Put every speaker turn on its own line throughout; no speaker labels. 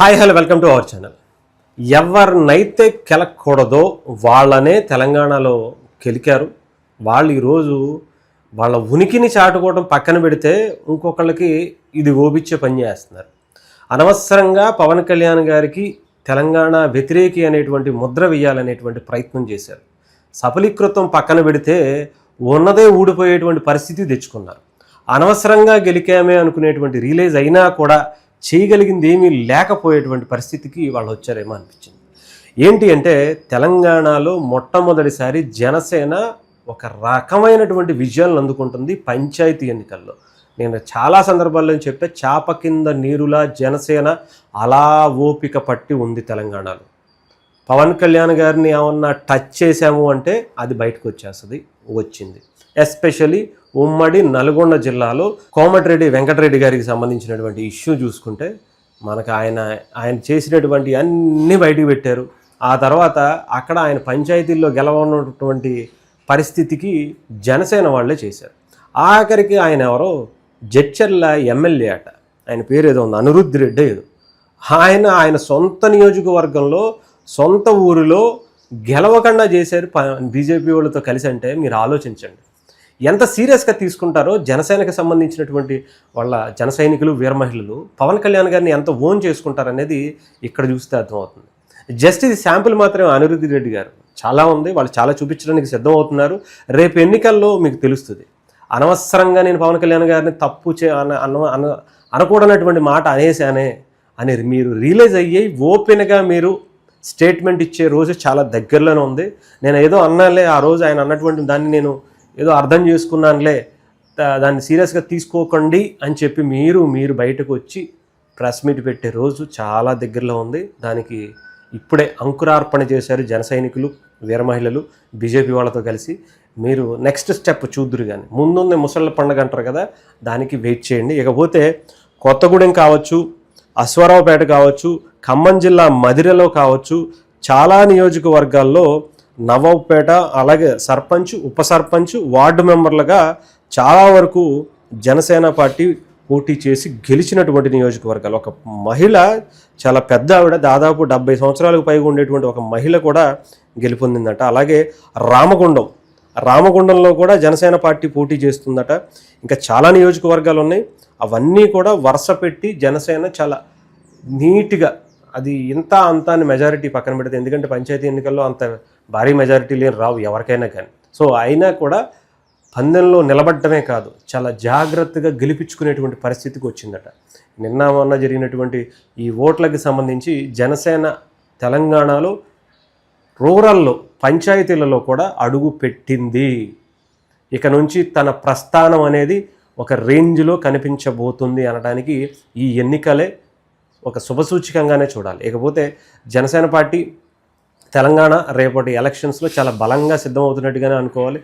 Hi hello welcome to our channel. ఎవరినైతే కెలకూడదో వాళ్ళనే తెలంగాణలో కెలికారు. వాళ్ళు ఈరోజు వాళ్ళ ఉనికిని చాటుకోవడం పక్కన పెడితే ఇంకొకళ్ళకి ఇది ఓపిచ్చే పని చేస్తున్నారు. అనవసరంగా పవన్ కళ్యాణ్ గారికి తెలంగాణ వ్యతిరేకి అనేటువంటి ముద్ర వేయాలనేటువంటి ప్రయత్నం చేశారు. సఫలీకృతం పక్కన పెడితే ఉన్నదే ఊడిపోయేటువంటి పరిస్థితి తెచ్చుకున్నారు. అనవసరంగా గెలికామే అనుకునేటువంటి రియలైజ్ అయినా కూడా చేయగలిగింది ఏమీ లేకపోయేటువంటి పరిస్థితికి వాళ్ళు వచ్చారేమో అనిపించింది. ఏంటి అంటే తెలంగాణలో మొట్టమొదటిసారి జనసేన ఒక రకమైనటువంటి విజయాలను అందుకుంటుంది పంచాయతీ ఎన్నికల్లో. నేను చాలా సందర్భాల్లో చెప్పే చాప కింద నీరులా జనసేన అలా ఓపిక పట్టి ఉంది తెలంగాణలో. పవన్ కళ్యాణ్ గారిని ఏమన్నా టచ్ చేశాము అంటే అది బయటకు వచ్చింది. ఎస్పెషలీ ఉమ్మడి నల్గొండ జిల్లాలో కోమటిరెడ్డి వెంకటరెడ్డి గారికి సంబంధించినటువంటి ఇష్యూ చూసుకుంటే మనకు ఆయన చేసినటువంటి అన్నీ బయటికి పెట్టారు. ఆ తర్వాత అక్కడ ఆయన పంచాయతీల్లో గెలవనటువంటి పరిస్థితికి జనసేన వాళ్ళే చేశారు. ఆఖరికి ఆయన ఎవరో జడ్చర్ల ఎమ్మెల్యే అట, ఆయన పేరు ఏదో ఉంది, అనిరుద్ధ్ రెడ్డి ఏదో. ఆయన సొంత నియోజకవర్గంలో సొంత ఊరిలో గెలవకుండా చేశారు బీజేపీ వాళ్ళతో కలిసి. అంటే మీరు ఆలోచించండి ఎంత సీరియస్గా తీసుకుంటారో జనసేనకి సంబంధించినటువంటి వాళ్ళ జన సైనికులు, వీర మహిళలు పవన్ కళ్యాణ్ గారిని ఎంత ఓన్ చేసుకుంటారనేది ఇక్కడ చూస్తే అర్థమవుతుంది. జస్ట్ ఇది శాంపుల్ మాత్రమే. అనిరుద్ధ్ రెడ్డి గారు చాలా ఉంది, వాళ్ళు చాలా చూపించడానికి సిద్ధమవుతున్నారు. రేపు ఎన్నికల్లో మీకు తెలుస్తుంది. అనవసరంగా నేను పవన్ కళ్యాణ్ గారిని తప్పు అనకూడనటువంటి మాట అనేసానే అని మీరు రియలైజ్ అయ్యి ఓపెన్గా మీరు స్టేట్మెంట్ ఇచ్చే రోజు చాలా దగ్గరలోనే ఉంది. నేను ఏదో అన్నాలే ఆ రోజు ఆయన అన్నటువంటి దాన్ని నేను ఏదో అర్థం చేసుకున్నానులే, దాన్ని సీరియస్గా తీసుకోకండి అని చెప్పి మీరు బయటకు వచ్చి ప్రెస్ మీట్ పెట్టే రోజు చాలా దగ్గరలో ఉంది. దానికి ఇప్పుడే అంకురార్పణ చేశారు జన సైనికులు, వీర మహిళలు బీజేపీ వాళ్ళతో కలిసి. మీరు నెక్స్ట్ స్టెప్ చూద్దురు. కానీ ముందుంది ముసళ్ళ పండుగ అంటారు కదా, దానికి వెయిట్ చేయండి. ఇకపోతే కొత్తగూడెం కావచ్చు, అశ్వారావుపేట కావచ్చు, ఖమ్మం జిల్లా మదిరలో కావచ్చు, చాలా నియోజకవర్గాల్లో నవాబ్పేట, అలాగే సర్పంచ్, ఉప సర్పంచ్, వార్డు మెంబర్లుగా చాలా వరకు జనసేన పార్టీ పోటీ చేసి గెలిచినటువంటి నియోజకవర్గాలు. ఒక మహిళ, చాలా పెద్ద ఆవిడ, దాదాపు 70 సంవత్సరాలకు పైగా ఉండేటువంటి ఒక మహిళ కూడా గెలుపొందిందట. అలాగే రామగుండంలో కూడా జనసేన పార్టీ పోటీ చేస్తుందట. ఇంకా చాలా నియోజకవర్గాలు ఉన్నాయి. అవన్నీ కూడా వరుస పెట్టి జనసేన చాలా నీట్గా, అది ఇంత అంత అని మెజారిటీ పక్కన పెడితే, ఎందుకంటే పంచాయతీ ఎన్నికల్లో అంత భారీ మెజారిటీలు రావు ఎవరికైనా కానీ. సో అయినా కూడా పందెంలో నిలబడటమే కాదు, చాలా జాగ్రత్తగా గెలిపించుకునేటువంటి పరిస్థితికి వచ్చిందట. నిన్న మొన్న జరిగినటువంటి ఈ ఓట్లకి సంబంధించి జనసేన తెలంగాణలో రూరల్లో పంచాయతీలలో కూడా అడుగు పెట్టింది. ఇక నుంచి తన ప్రస్థానం అనేది ఒక రేంజ్లో కనిపించబోతుంది అనడానికి ఈ ఎన్నికలే ఒక శుభసూచకంగానే చూడాలి. ఇకపోతే జనసేన పార్టీ తెలంగాణ రేపటి ఎలక్షన్స్లో చాలా బలంగా సిద్ధమవుతున్నట్టుగానే అనుకోవాలి.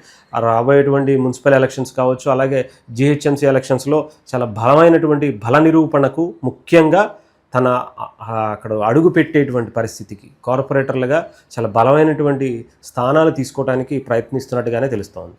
రాబోయేటువంటి మున్సిపల్ ఎలక్షన్స్ కావచ్చు, అలాగే జిహెచ్ఎంసీ ఎలక్షన్స్లో చాలా బలమైనటువంటి బల నిరూపణకు, ముఖ్యంగా తన అక్కడ అడుగు పెట్టేటువంటి పరిస్థితికి కార్పొరేటర్లుగా చాలా బలమైనటువంటి స్థానాలు తీసుకోవడానికి ప్రయత్నిస్తున్నట్టుగానే తెలుస్తోంది.